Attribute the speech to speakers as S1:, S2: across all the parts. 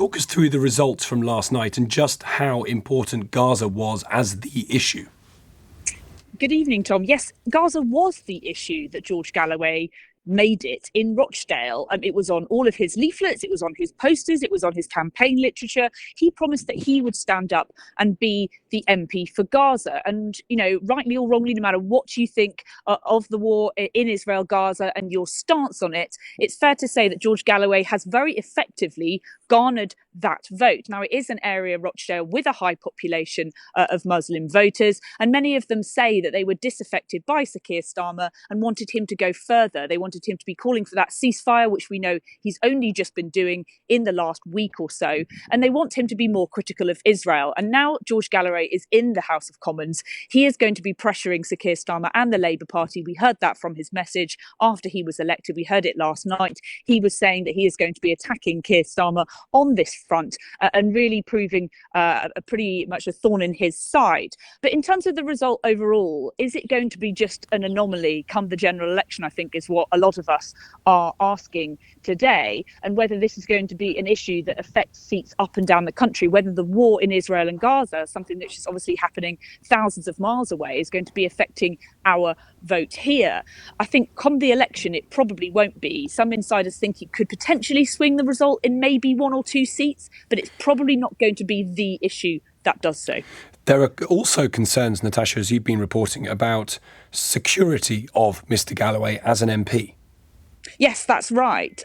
S1: talk us through the results from last night and just how important Gaza was as the issue.
S2: Good evening, Tom. Yes, Gaza was the issue that George Galloway made it in Rochdale. It was on all of his leaflets, it was on his posters, it was on his campaign literature. He promised that he would stand up and be the MP for Gaza. And, you know, rightly or wrongly, no matter what you think of the war in Israel, Gaza, and your stance on it, it's fair to say that George Galloway has very effectively garnered that vote. Now, it is an area, Rochdale, with a high population of Muslim voters, and many of them say that they were disaffected by Sir Keir Starmer and wanted him to go further. They wanted him to be calling for that ceasefire, which we know he's only just been doing in the last week or so, and they want him to be more critical of Israel. And now George Galloway is in the House of Commons. He is going to be pressuring Sir Keir Starmer and the Labour Party. We heard that from his message after he was elected. We heard it last night. He was saying that he is going to be attacking Keir Starmer on this front and really proving pretty much a thorn in his side. But in terms of the result overall, is it going to be just an anomaly come the general election, I think is what a lot of us are asking today, and whether this is going to be an issue that affects seats up and down the country, whether the war in Israel and Gaza, something which is obviously happening thousands of miles away, is going to be affecting our vote here. I think come the election, it probably won't be. Some insiders think it could potentially swing the result in maybe one or two seats, but it's probably not going to be the issue that does so.
S1: There are also concerns, Natasha, as you've been reporting, about security of Mr. Galloway as an MP.
S2: Yes, that's right.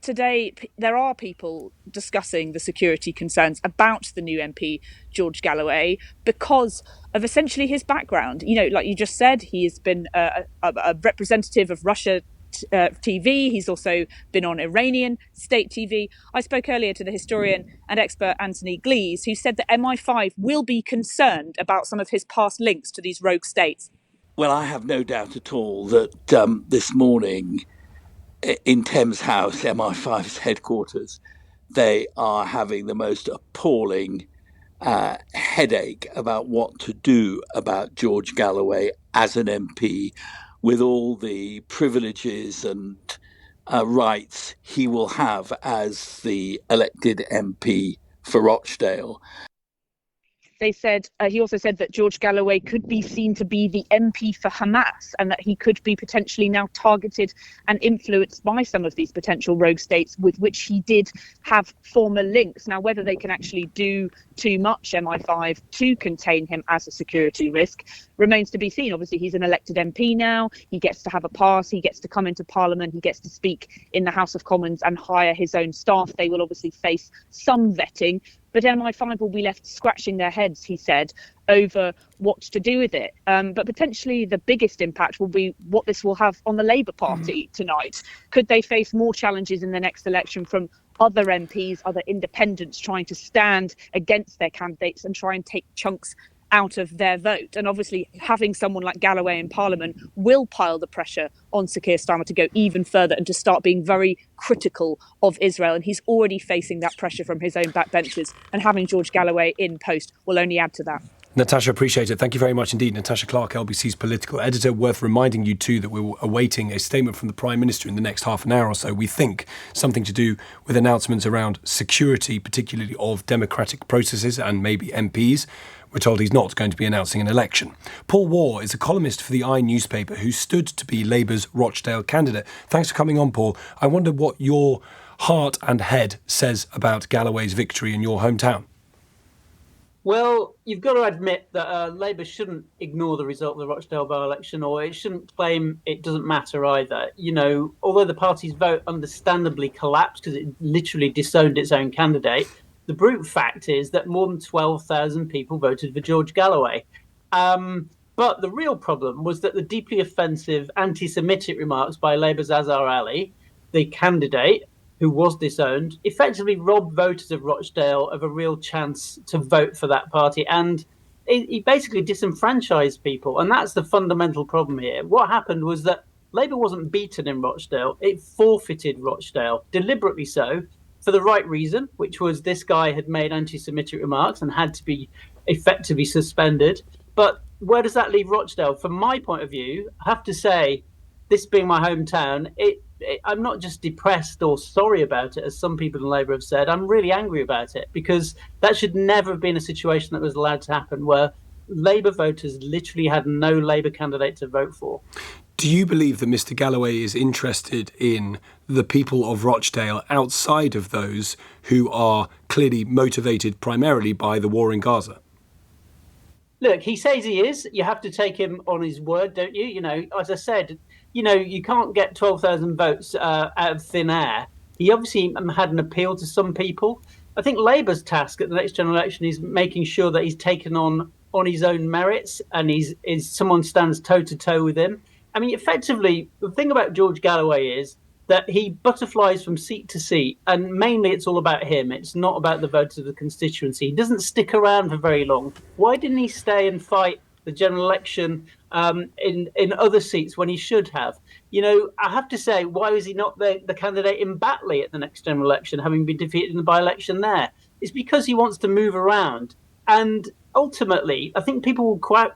S2: Today, there are people discussing the security concerns about the new MP, George Galloway, because of essentially his background. You know, like you just said, he has been a representative of Russia TV. He's also been on Iranian state TV. I spoke earlier to the historian and expert Anthony Glees, who said that MI5 will be concerned about some of his past links to these rogue states.
S3: Well, I have no doubt at all that this morning in Thames House, MI5's headquarters, they are having the most appalling headache about what to do about George Galloway as an MP, with all the privileges and rights he will have as the elected MP for Rochdale.
S2: They said he also said that George Galloway could be seen to be the MP for Hamas, and that he could be potentially now targeted and influenced by some of these potential rogue states with which he did have former links. Now, whether they can actually do too much, MI5, to contain him as a security risk remains to be seen. Obviously, he's an elected MP now. He gets to have a pass. He gets to come into Parliament. He gets to speak in the House of Commons and hire his own staff. They will obviously face some vetting. But MI5 will be left scratching their heads, he said, over what to do with it. But potentially the biggest impact will be what this will have on the Labour Party tonight. Could they face more challenges in the next election from other MPs, other independents trying to stand against their candidates and try and take chunks out of their vote? And obviously having someone like Galloway in Parliament will pile the pressure on Sir Keir Starmer to go even further and to start being very critical of Israel. And he's already facing that pressure from his own backbenchers, and having George Galloway in post will only add to that.
S1: Natasha, appreciate it. Thank you very much indeed. Natasha Clark, LBC's political editor. Worth reminding you too that we're awaiting a statement from the Prime Minister in the next half an hour or so. We think something to do with announcements around security, particularly of democratic processes and maybe MPs. We're told he's not going to be announcing an election. Paul Waugh is a columnist for the newspaper who stood to be Labour's Rochdale candidate. Thanks for coming on, Paul. I wonder what your heart and head says about Galloway's victory in your hometown.
S4: Well, you've got to admit that Labour shouldn't ignore the result of the Rochdale by-election, or it shouldn't claim it doesn't matter either. You know, although the party's vote understandably collapsed because it literally disowned its own candidate, the brute fact is that more than 12,000 people voted for George Galloway. But the real problem was that the deeply offensive anti-Semitic remarks by Labour's Azhar Ali, the candidate who was disowned, effectively robbed voters of Rochdale of a real chance to vote for that party. And he basically disenfranchised people. And that's the fundamental problem here. What happened was that Labour wasn't beaten in Rochdale. It forfeited Rochdale, deliberately so, for the right reason, which was this guy had made anti-Semitic remarks and had to be effectively suspended. But where does that leave Rochdale? From my point of view, I have to say, this being my hometown, I'm not just depressed or sorry about it, as some people in Labour have said. I'm really angry about it, because that should never have been a situation that was allowed to happen, where Labour voters literally had no Labour candidate to vote for.
S1: Do you believe that Mr. Galloway is interested in the people of Rochdale outside of those who are clearly motivated primarily by the war in Gaza?
S4: Look, he says he is. You have to take him on his word, don't you? You know, as I said, you can't get 12,000 votes out of thin air. He obviously had an appeal to some people. I think Labour's task at the next general election is making sure that he's taken on his own merits, and someone stands toe to toe with him. I mean, effectively, the thing about George Galloway is that he butterflies from seat to seat, and mainly it's all about him. It's not about the voters of the constituency. He doesn't stick around for very long. Why didn't he stay and fight the general election in other seats when he should have? I have to say, why was he not the candidate in Batley at the next general election, having been defeated in the by-election there? It's because he wants to move around. And ultimately, I think people will quite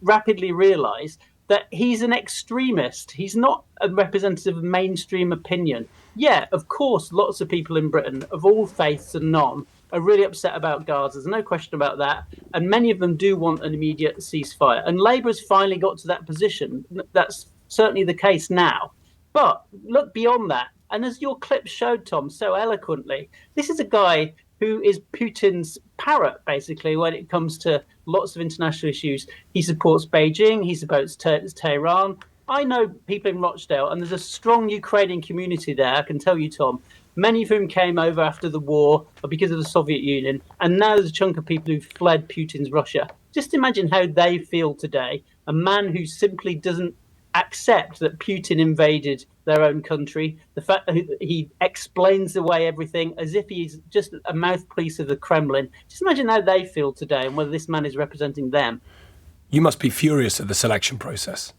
S4: rapidly realise that he's an extremist. He's not a representative of mainstream opinion. Yeah, of course, lots of people in Britain, of all faiths and none, are really upset about Gaza. There's no question about that. And many of them do want an immediate ceasefire. And Labour has finally got to that position. That's certainly the case now. But look beyond that. And as your clip showed, Tom, so eloquently, this is a guy who is Putin's parrot, basically, when it comes to lots of international issues. He supports Beijing, he supports Tehran. I know people in Rochdale, and there's a strong Ukrainian community there, I can tell you, Tom, many of whom came over after the war or because of the Soviet Union, and now there's a chunk of people who fled Putin's Russia. Just imagine how they feel today, a man who simply doesn't accept that Putin invaded their own country, the fact that he explains away everything as if he's just a mouthpiece of the Kremlin. Just imagine how they feel today and whether this man is representing them.
S1: You must be furious at the selection process.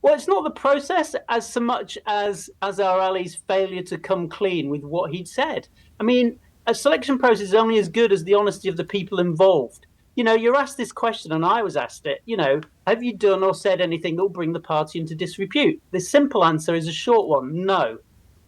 S4: Well, it's not the process as so much as our allies' failure to come clean with what he'd said. I mean, a selection process is only as good as the honesty of the people involved. You're asked this question, and I was asked it, have you done or said anything that will bring the party into disrepute? The simple answer is a short one, no.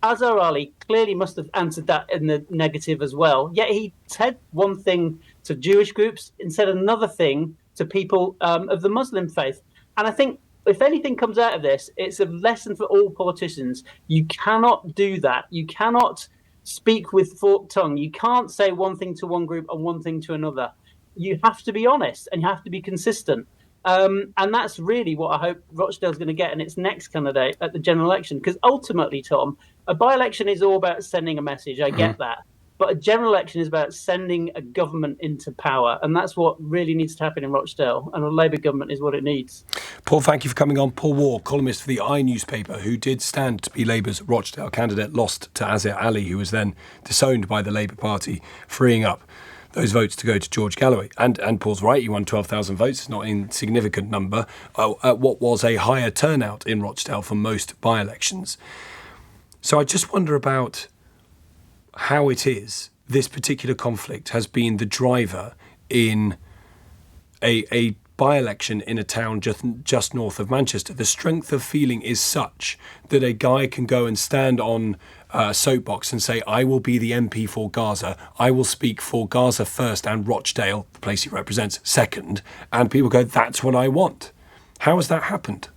S4: Azhar Ali clearly must have answered that in the negative as well. Yet he said one thing to Jewish groups and said another thing to people of the Muslim faith. And I think if anything comes out of this, it's a lesson for all politicians. You cannot do that. You cannot speak with forked tongue. You can't say one thing to one group and one thing to another. You have to be honest and you have to be consistent. And that's really what I hope Rochdale's going to get in its next candidate at the general election. Because ultimately, Tom, a by-election is all about sending a message. I get that. But a general election is about sending a government into power. And that's what really needs to happen in Rochdale. And a Labour government is what it needs.
S1: Paul, thank you for coming on. Paul Waugh, columnist for the I newspaper, who did stand to be Labour's Rochdale candidate, lost to Azhar Ali, who was then disowned by the Labour Party, freeing up those votes to go to George Galloway. And Paul's right, he won 12,000 votes. It's not an insignificant number at what was a higher turnout in Rochdale for most by-elections. So I just wonder about how it is this particular conflict has been the driver in a by-election in a town just north of Manchester. The strength of feeling is such that a guy can go and stand on a soapbox and say, I will be the MP for Gaza. I will speak for Gaza first and Rochdale, the place he represents, second. And people go, that's what I want. How has that happened?